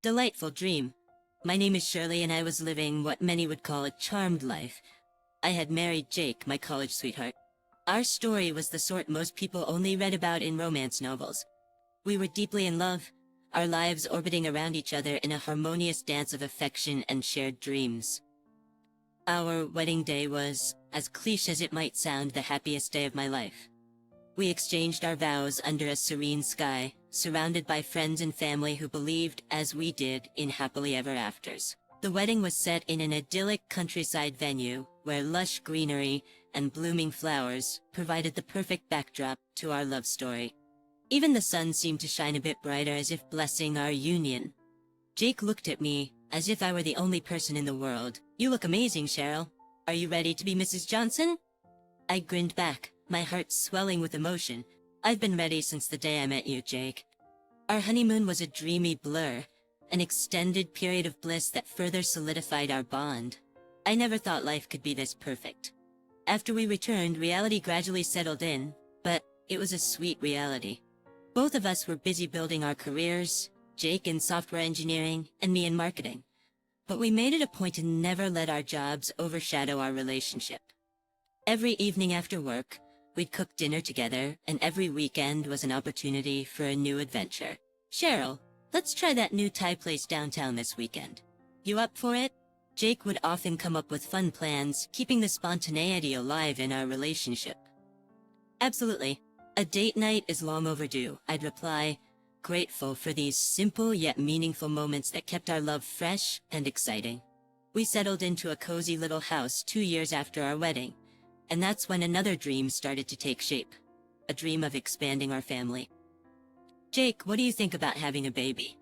Delightful dream. My name is Shirley and I was living what many would call a charmed life. I had married Jake, my college sweetheart. Our story was the sort most people only read about in romance novels. We were deeply in love, our lives orbiting around each other in a harmonious dance of affection and shared dreams. Our wedding day was, as cliché as it might sound, the happiest day of my life. We exchanged our vows under a serene sky, surrounded by friends and family who believed, as we did, in happily ever afters. The wedding was set in an idyllic countryside venue, where lush greenery and blooming flowers provided the perfect backdrop to our love story. Even the sun seemed to shine a bit brighter, as if blessing our union. Jake looked at me, as if I were the only person in the world. "You look amazing, Cheryl. Are you ready to be Mrs. Johnson?" I grinned back, my heart swelling with emotion. "I've been ready since the day I met you, Jake." Our honeymoon was a dreamy blur, an extended period of bliss that further solidified our bond. I never thought life could be this perfect. After we returned, reality gradually settled in, but it was a sweet reality. Both of us were busy building our careers, Jake in software engineering and me in marketing. But we made it a point to never let our jobs overshadow our relationship. Every evening after work, we'd cook dinner together, and every weekend was an opportunity for a new adventure. "Cheryl, let's try that new Thai place downtown this weekend. You up for it?" Jake would often come up with fun plans, keeping the spontaneity alive in our relationship. "Absolutely. A date night is long overdue," I'd reply, grateful for these simple yet meaningful moments that kept our love fresh and exciting. We settled into a cozy little house 2 years after our wedding, and that's when another dream started to take shape. A dream of expanding our family. "Jake, what do you think about having a baby?"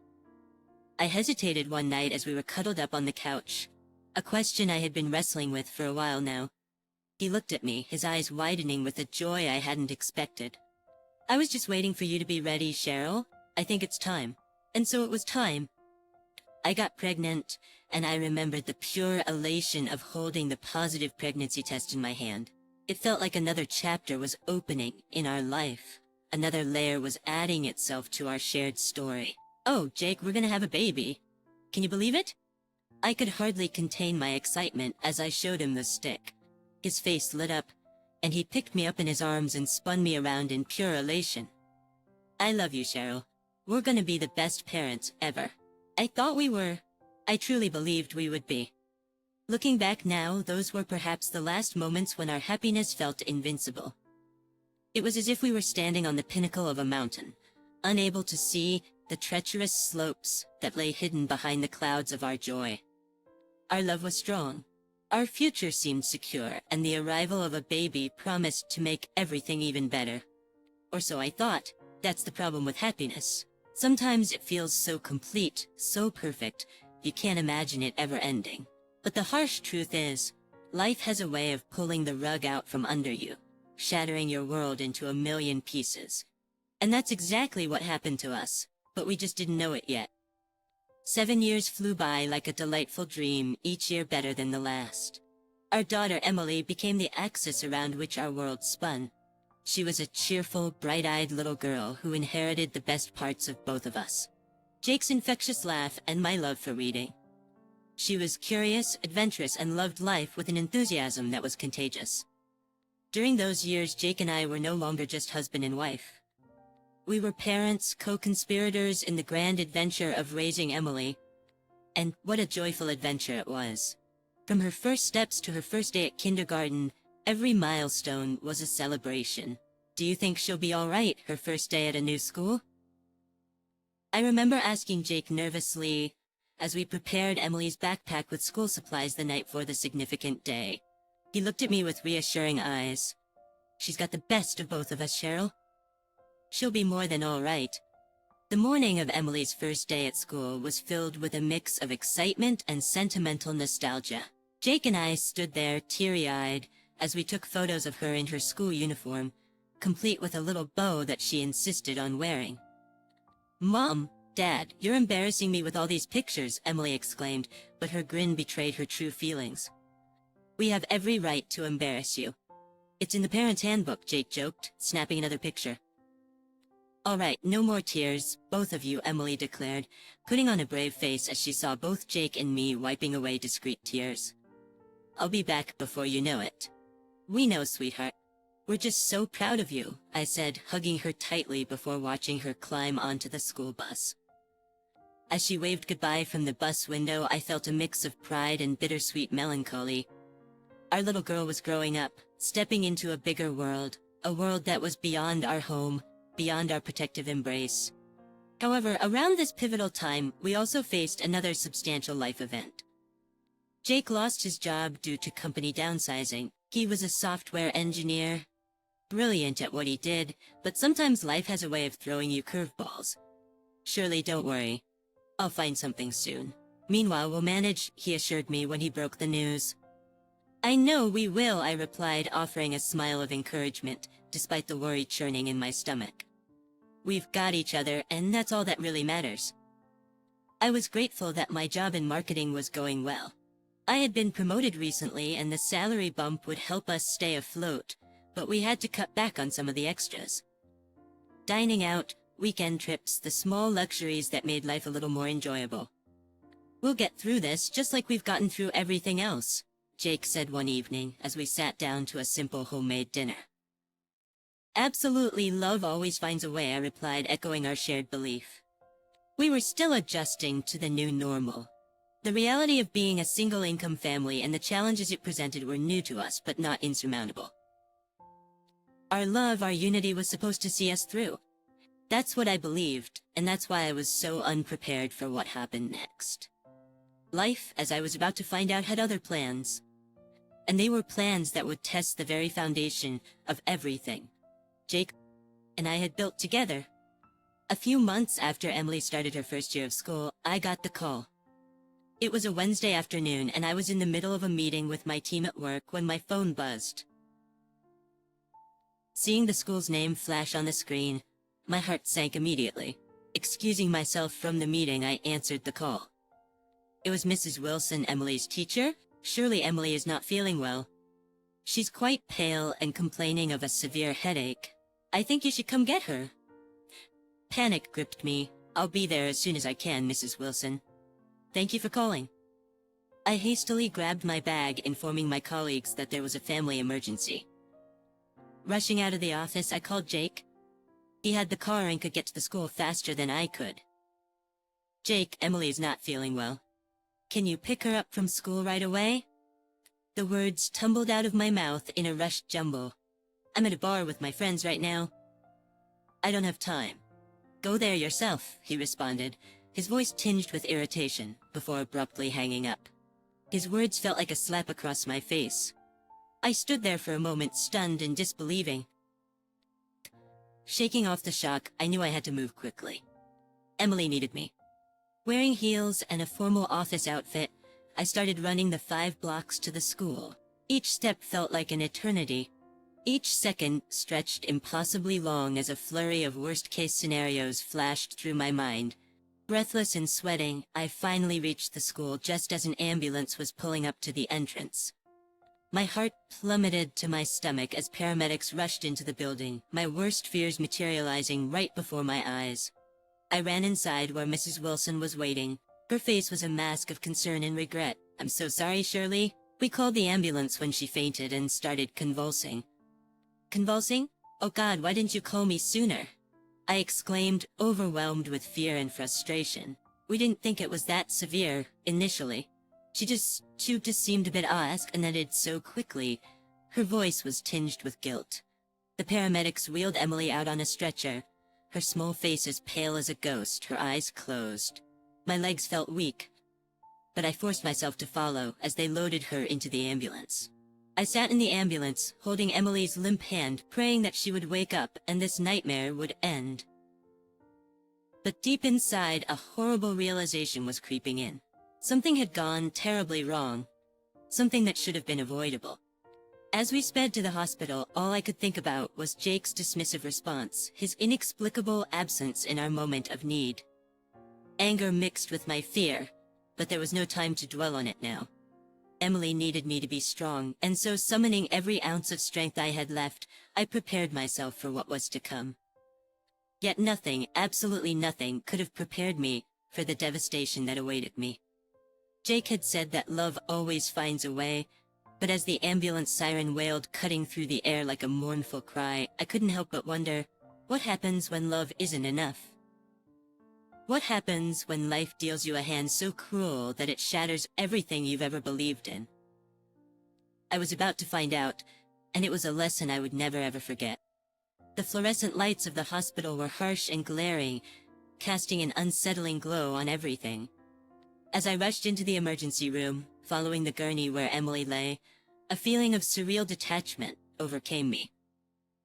I hesitated one night as we were cuddled up on the couch, a question I had been wrestling with for a while now. He looked at me, his eyes widening with a joy I hadn't expected. "I was just waiting for you to be ready, Cheryl. I think it's time." And so it was time. I got pregnant, and I remembered the pure elation of holding the positive pregnancy test in my hand. It felt like another chapter was opening in our life. Another layer was adding itself to our shared story. "Oh, Jake, we're gonna have a baby. Can you believe it?" I could hardly contain my excitement as I showed him the stick. His face lit up, and he picked me up in his arms and spun me around in pure elation. "I love you, Cheryl. We're gonna be the best parents ever." I thought we were. I truly believed we would be. Looking back now, those were perhaps the last moments when our happiness felt invincible. It was as if we were standing on the pinnacle of a mountain, unable to see the treacherous slopes that lay hidden behind the clouds of our joy. Our love was strong. Our future seemed secure, and the arrival of a baby promised to make everything even better. Or so I thought. That's the problem with happiness. Sometimes it feels so complete, so perfect, you can't imagine it ever ending. But the harsh truth is, life has a way of pulling the rug out from under you, shattering your world into a million pieces. And that's exactly what happened to us, but we just didn't know it yet. 7 years flew by like a delightful dream, each year better than the last. Our daughter Emily became the axis around which our world spun. She was a cheerful, bright-eyed little girl who inherited the best parts of both of us. Jake's infectious laugh and my love for reading. She was curious, adventurous, and loved life with an enthusiasm that was contagious. During those years, Jake and I were no longer just husband and wife. We were parents, co-conspirators in the grand adventure of raising Emily. And what a joyful adventure it was. From her first steps to her first day at kindergarten, every milestone was a celebration. "Do you think she'll be all right her first day at a new school?" I remember asking Jake nervously as we prepared Emily's backpack with school supplies the night for the significant day. He looked at me with reassuring eyes. "She's got the best of both of us, Cheryl. She'll be more than all right." The morning of Emily's first day at school was filled with a mix of excitement and sentimental nostalgia. Jake and I stood there teary-eyed as we took photos of her in her school uniform, complete with a little bow that she insisted on wearing. "Mom, Dad, you're embarrassing me with all these pictures," Emily exclaimed, but her grin betrayed her true feelings. "We have every right to embarrass you. It's in the parent's handbook," Jake joked, snapping another picture. All right, no more tears, both of you, Emily declared, putting on a brave face as she saw both Jake and me wiping away discreet tears. I'll be back before you know it. We know, sweetheart. We're just so proud of you, I said, hugging her tightly before watching her climb onto the school bus. As she waved goodbye from the bus window, I felt a mix of pride and bittersweet melancholy. Our little girl was growing up, stepping into a bigger world, a world that was beyond our home, beyond our protective embrace. However, around this pivotal time, we also faced another substantial life event. Jake lost his job due to company downsizing. He was a software engineer, brilliant at what he did, but sometimes life has a way of throwing you curveballs. Shirley, don't worry. I'll find something soon. Meanwhile, we'll manage, he assured me when he broke the news. I know we will, I replied, offering a smile of encouragement, despite the worry churning in my stomach. We've got each other, and that's all that really matters. I was grateful that my job in marketing was going well. I had been promoted recently, and the salary bump would help us stay afloat, but we had to cut back on some of the extras. Dining out, weekend trips, the small luxuries that made life a little more enjoyable. We'll get through this just like we've gotten through everything else, Jake said one evening as we sat down to a simple homemade dinner. Absolutely, love always finds a way, I replied, echoing our shared belief. We were still adjusting to the new normal. The reality of being a single-income family and the challenges it presented were new to us, but not insurmountable. Our love, our unity was supposed to see us through. That's what I believed, and that's why I was so unprepared for what happened next. Life, as I was about to find out, had other plans. And they were plans that would test the very foundation of everything Jake and I had built together. A few months after Emily started her first year of school, I got the call. It was a Wednesday afternoon, and I was in the middle of a meeting with my team at work when my phone buzzed. Seeing the school's name flash on the screen, my heart sank immediately. Excusing myself from the meeting, I answered the call. It was Mrs. Wilson, Emily's teacher. Surely Emily is not feeling well. She's quite pale and complaining of a severe headache. I think you should come get her. Panic gripped me. I'll be there as soon as I can, Mrs. Wilson. Thank you for calling. I hastily grabbed my bag, informing my colleagues that there was a family emergency. Rushing out of the office, I called Jake. He had the car and could get to the school faster than I could. Jake, Emily is not feeling well. Can you pick her up from school right away? The words tumbled out of my mouth in a rushed jumble. I'm at a bar with my friends right now. I don't have time. Go there yourself, he responded, his voice tinged with irritation, before abruptly hanging up. His words felt like a slap across my face. I stood there for a moment, stunned and disbelieving. Shaking off the shock, I knew I had to move quickly. Emily needed me. Wearing heels and a formal office outfit, I started running the 5 blocks to the school. Each step felt like an eternity. Each second stretched impossibly long as a flurry of worst-case scenarios flashed through my mind. Breathless and sweating, I finally reached the school just as an ambulance was pulling up to the entrance. My heart plummeted to my stomach as paramedics rushed into the building, my worst fears materializing right before my eyes. I ran inside where Mrs. Wilson was waiting. Her face was a mask of concern and regret. I'm so sorry, Shirley. We called the ambulance when she fainted and started convulsing. Convulsing? Oh God, why didn't you call me sooner? I exclaimed, overwhelmed with fear and frustration. We didn't think it was that severe, initially. She just seemed a bit odd, and ended so quickly. Her voice was tinged with guilt. The paramedics wheeled Emily out on a stretcher, her small face as pale as a ghost, her eyes closed. My legs felt weak, but I forced myself to follow as they loaded her into the ambulance. I sat in the ambulance, holding Emily's limp hand, praying that she would wake up and this nightmare would end. But deep inside, a horrible realization was creeping in. Something had gone terribly wrong. Something that should have been avoidable. As we sped to the hospital, all I could think about was Jake's dismissive response, his inexplicable absence in our moment of need. Anger mixed with my fear, but there was no time to dwell on it now. Emily needed me to be strong, and so summoning every ounce of strength I had left, I prepared myself for what was to come. Yet nothing, absolutely nothing, could have prepared me for the devastation that awaited me. Jake had said that love always finds a way, but as the ambulance siren wailed, cutting through the air like a mournful cry, I couldn't help but wonder, what happens when love isn't enough? What happens when life deals you a hand so cruel that it shatters everything you've ever believed in? I was about to find out, and it was a lesson I would never ever forget. The fluorescent lights of the hospital were harsh and glaring, casting an unsettling glow on everything. As I rushed into the emergency room, following the gurney where Emily lay, a feeling of surreal detachment overcame me.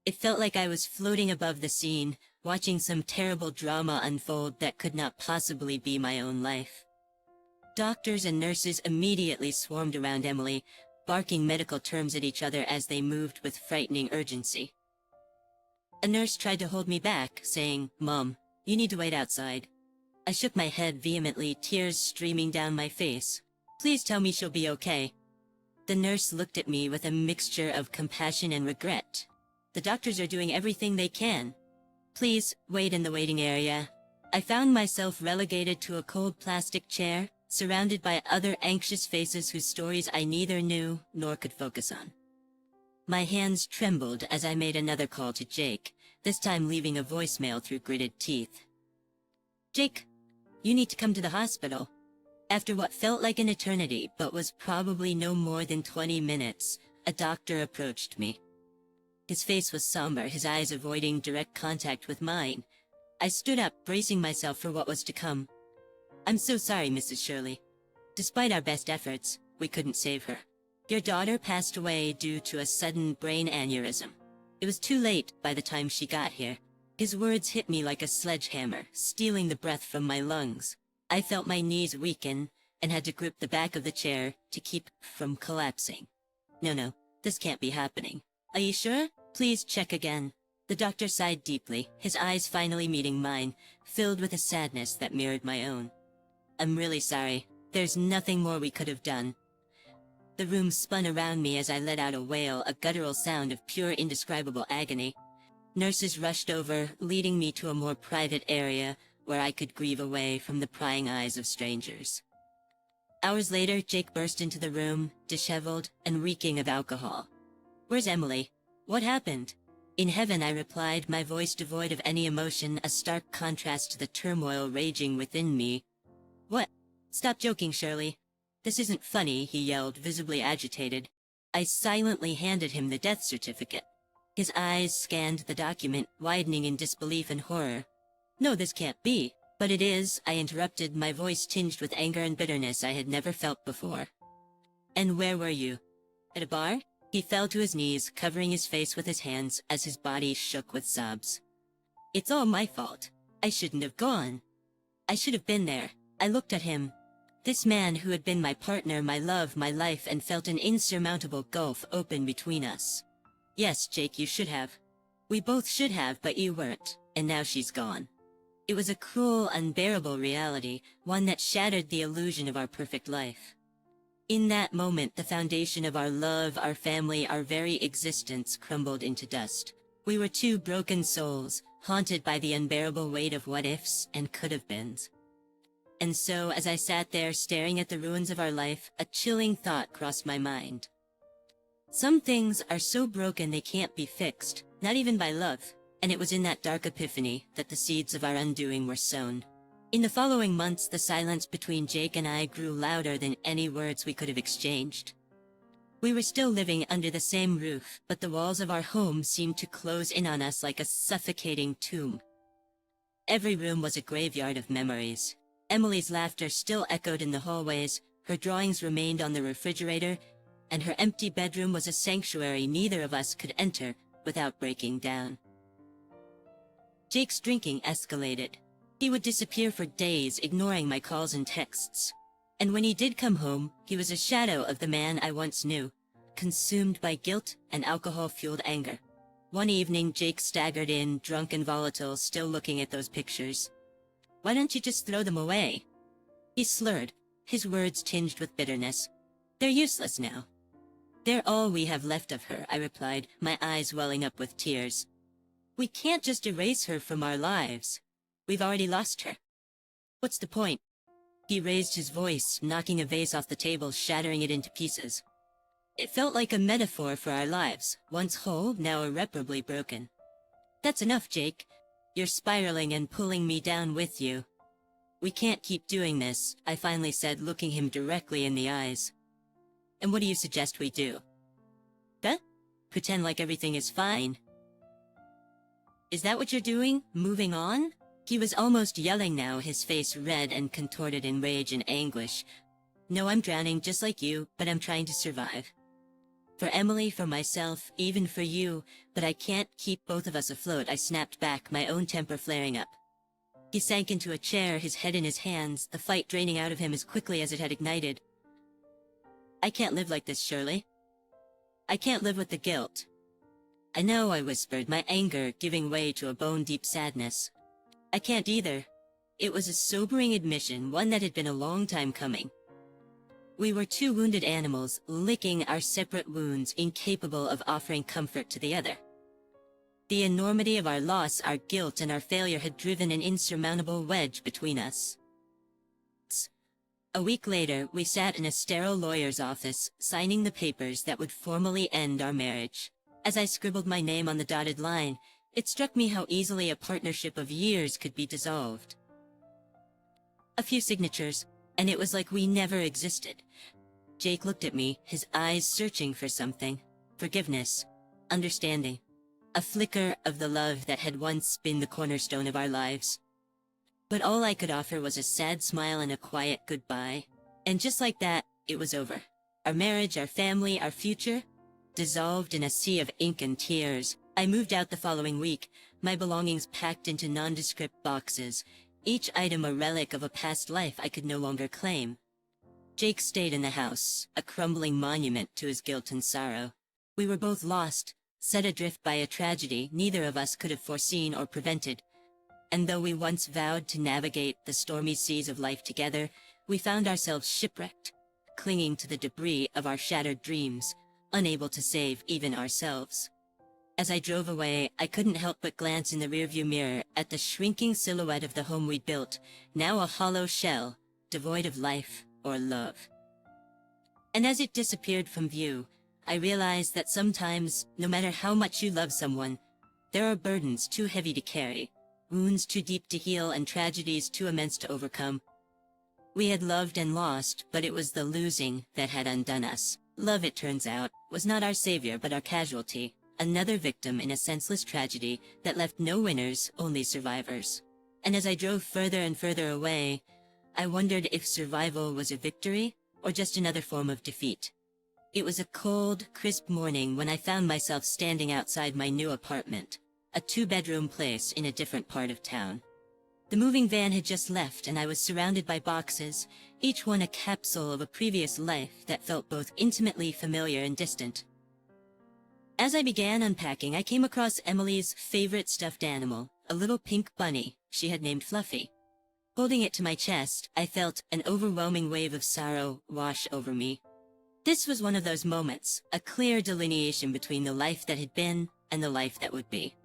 It felt like I was floating above the scene, watching some terrible drama unfold that could not possibly be my own life. Doctors and nurses immediately swarmed around Emily, barking medical terms at each other as they moved with frightening urgency. A nurse tried to hold me back, saying, "Mom, you need to wait outside." I shook my head vehemently, tears streaming down my face. "Please tell me she'll be okay." The nurse looked at me with a mixture of compassion and regret. "The doctors are doing everything they can. Please, wait in the waiting area." I found myself relegated to a cold plastic chair, surrounded by other anxious faces whose stories I neither knew nor could focus on. My hands trembled as I made another call to Jake, this time leaving a voicemail through gritted teeth. "Jake, you need to come to the hospital." After what felt like an eternity, but was probably no more than 20 minutes, a doctor approached me. His face was somber, his eyes avoiding direct contact with mine. I stood up, bracing myself for what was to come. "I'm so sorry, Mrs. Shirley. Despite our best efforts, we couldn't save her. Your daughter passed away due to a sudden brain aneurysm. It was too late by the time she got here." His words hit me like a sledgehammer, stealing the breath from my lungs. I felt my knees weaken and had to grip the back of the chair to keep from collapsing. No, this can't be happening. "Are you sure? Please check again." The doctor sighed deeply, his eyes finally meeting mine, filled with a sadness that mirrored my own. "I'm really sorry. There's nothing more we could have done." The room spun around me as I let out a wail, a guttural sound of pure indescribable agony. Nurses rushed over, leading me to a more private area where I could grieve away from the prying eyes of strangers. Hours later, Jake burst into the room, disheveled and reeking of alcohol. "Where's Emily? What happened?" "In heaven," I replied, my voice devoid of any emotion, a stark contrast to the turmoil raging within me. "What? Stop joking, Shirley. This isn't funny," he yelled, visibly agitated. I silently handed him the death certificate. His eyes scanned the document, widening in disbelief and horror. "No, this can't be." "But it is," I interrupted, my voice tinged with anger and bitterness I had never felt before. "And where were you?" "At a bar?" He fell to his knees, covering his face with his hands as his body shook with sobs. "It's all my fault. I shouldn't have gone. I should have been there." I looked at him. This man who had been my partner, my love, my life, and felt an insurmountable gulf open between us. "Yes, Jake, you should have. We both should have, but you weren't, and now she's gone." It was a cruel, unbearable reality, one that shattered the illusion of our perfect life. In that moment, the foundation of our love, our family, our very existence crumbled into dust. We were two broken souls, haunted by the unbearable weight of what-ifs and could-have-beens. And so, as I sat there staring at the ruins of our life, a chilling thought crossed my mind. Some things are so broken they can't be fixed, not even by love. And it was in that dark epiphany that the seeds of our undoing were sown. In the following months, the silence between Jake and I grew louder than any words we could have exchanged. We were still living under the same roof, but the walls of our home seemed to close in on us like a suffocating tomb. Every room was a graveyard of memories. Emily's laughter still echoed in the hallways, her drawings remained on the refrigerator, and her empty bedroom was a sanctuary neither of us could enter without breaking down. Jake's drinking escalated. He would disappear for days, ignoring my calls and texts. And when he did come home, he was a shadow of the man I once knew, consumed by guilt and alcohol-fueled anger. One evening, Jake staggered in, drunk and volatile, still looking at those pictures. "Why don't you just throw them away?" He slurred, his words tinged with bitterness. "They're useless now." "They're all we have left of her," I replied, my eyes welling up with tears. We can't just erase her from our lives. We've already lost her. What's the point? He raised his voice, knocking a vase off the table, shattering it into pieces. It felt like a metaphor for our lives, once whole, now irreparably broken. That's enough, Jake. You're spiraling and pulling me down with you. We can't keep doing this, I finally said, looking him directly in the eyes. And what do you suggest we do? Huh? Pretend like everything is fine. Is that what you're doing? Moving on? He was almost yelling now, his face red and contorted in rage and anguish. No, I'm drowning just like you, but I'm trying to survive. For Emily, for myself, even for you, but I can't keep both of us afloat, I snapped back, my own temper flaring up. He sank into a chair, his head in his hands, the fight draining out of him as quickly as it had ignited. I can't live like this, Shirley. I can't live with the guilt. I know, I whispered, my anger giving way to a bone-deep sadness. I can't either. It was a sobering admission, one that had been a long time coming. We were two wounded animals, licking our separate wounds, incapable of offering comfort to the other. The enormity of our loss, our guilt, and our failure had driven an insurmountable wedge between us. A week later, we sat in a sterile lawyer's office, signing the papers that would formally end our marriage. As I scribbled my name on the dotted line, it struck me how easily a partnership of years could be dissolved. A few signatures, and it was like we never existed. Jake looked at me, his eyes searching for something. Forgiveness. Understanding. A flicker of the love that had once been the cornerstone of our lives. But all I could offer was a sad smile and a quiet goodbye. And just like that, it was over. Our marriage, our family, our future, dissolved in a sea of ink and tears. I moved out the following week, my belongings packed into nondescript boxes, each item a relic of a past life I could no longer claim. Jake stayed in the house, a crumbling monument to his guilt and sorrow. We were both lost, set adrift by a tragedy neither of us could have foreseen or prevented. And though we once vowed to navigate the stormy seas of life together, we found ourselves shipwrecked, clinging to the debris of our shattered dreams, unable to save even ourselves. As I drove away, I couldn't help but glance in the rearview mirror at the shrinking silhouette of the home we'd built, now a hollow shell, devoid of life or love. And as it disappeared from view, I realized that sometimes, no matter how much you love someone, there are burdens too heavy to carry, wounds too deep to heal, and tragedies too immense to overcome. We had loved and lost, but it was the losing that had undone us. Love, it turns out, was not our savior but our casualty. Another victim in a senseless tragedy that left no winners, only survivors. And as I drove further and further away, I wondered if survival was a victory or just another form of defeat. It was a cold, crisp morning when I found myself standing outside my new apartment, a two-bedroom place in a different part of town. The moving van had just left and I was surrounded by boxes, each one a capsule of a previous life that felt both intimately familiar and distant. As I began unpacking, I came across Emily's favorite stuffed animal, a little pink bunny she had named Fluffy. Holding it to my chest, I felt an overwhelming wave of sorrow wash over me. This was one of those moments, a clear delineation between the life that had been and the life that would be.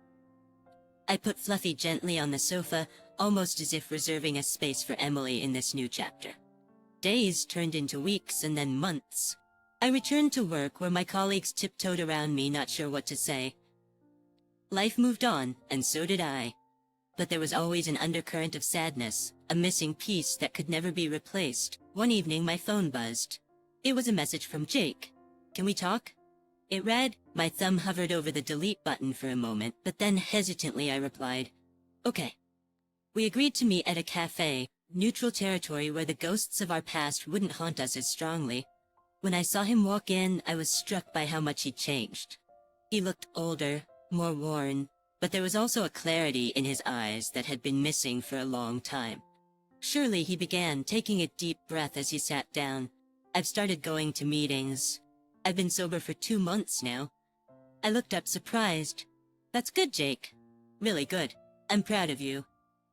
I put Fluffy gently on the sofa, almost as if reserving a space for Emily in this new chapter. Days turned into weeks and then months. I returned to work where my colleagues tiptoed around me, not sure what to say. Life moved on, and so did I. But there was always an undercurrent of sadness, a missing piece that could never be replaced. One evening my phone buzzed. It was a message from Jake. "Can we talk?" It read. My thumb hovered over the delete button for a moment, but then hesitantly I replied, "Okay." We agreed to meet at a cafe, neutral territory where the ghosts of our past wouldn't haunt us as strongly. When I saw him walk in, I was struck by how much he'd changed. He looked older, more worn, but there was also a clarity in his eyes that had been missing for a long time. "Surely," he began, taking a deep breath as he sat down. "I've started going to meetings. I've been sober for 2 months now." I looked up surprised. "That's good, Jake. Really good. I'm proud of you."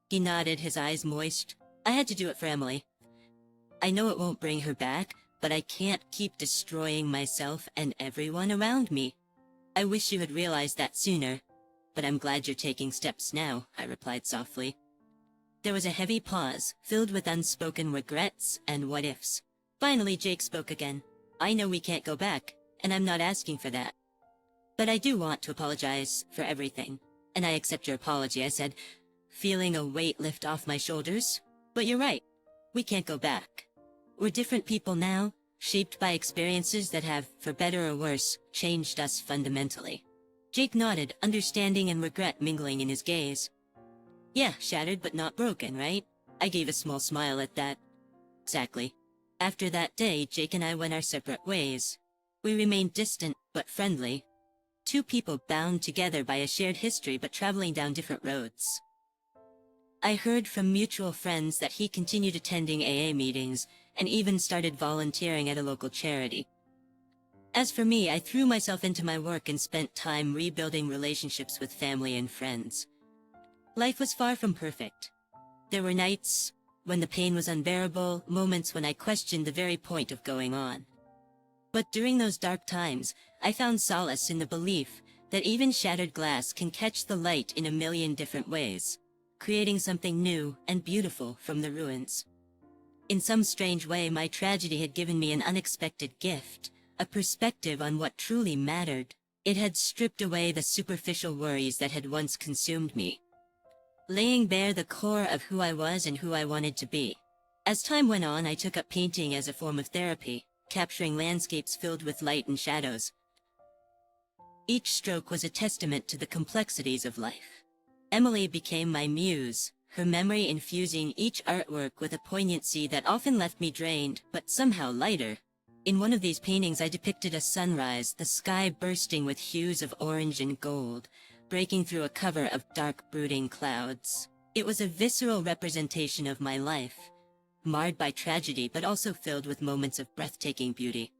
He nodded, his eyes moist. "I had to do it for Emily. I know it won't bring her back, but I can't keep destroying myself and everyone around me. I wish you had realized that sooner. but I'm glad you're taking steps now, I replied softly. There was a heavy pause, filled with unspoken regrets and what-ifs. Finally, Jake spoke again. I know we can't go back, and I'm not asking for that. But I do want to apologize for everything. And I accept your apology, I said, feeling a weight lift off my shoulders. But you're right. We can't go back. We're different people now, shaped by experiences that have, for better or worse, changed us fundamentally. Jake nodded, understanding and regret mingling in his gaze. Yeah, shattered but not broken, right? I gave a small smile at that. Exactly. After that day, Jake and I went our separate ways. We remained distant, but friendly. Two people bound together by a shared history but traveling down different roads. I heard from mutual friends that he continued attending AA meetings and even started volunteering at a local charity. As for me, I threw myself into my work and spent time rebuilding relationships with family and friends. Life was far from perfect. There were nights when the pain was unbearable, moments when I questioned the very point of going on. But during those dark times, I found solace in the belief that even shattered glass can catch the light in a million different ways, creating something new and beautiful from the ruins. In some strange way, my tragedy had given me an unexpected gift, a perspective on what truly mattered. It had stripped away the superficial worries that had once consumed me, laying bare the core of who I was and who I wanted to be. As time went on, I took up painting as a form of therapy, capturing landscapes filled with light and shadows. Each stroke was a testament to the complexities of life. Emily became my muse, her memory infusing each artwork with a poignancy that often left me drained, but somehow lighter. In one of these paintings I depicted a sunrise, the sky bursting with hues of orange and gold, breaking through a cover of dark brooding clouds. It was a visceral representation of my life, marred by tragedy but also filled with moments of breathtaking beauty.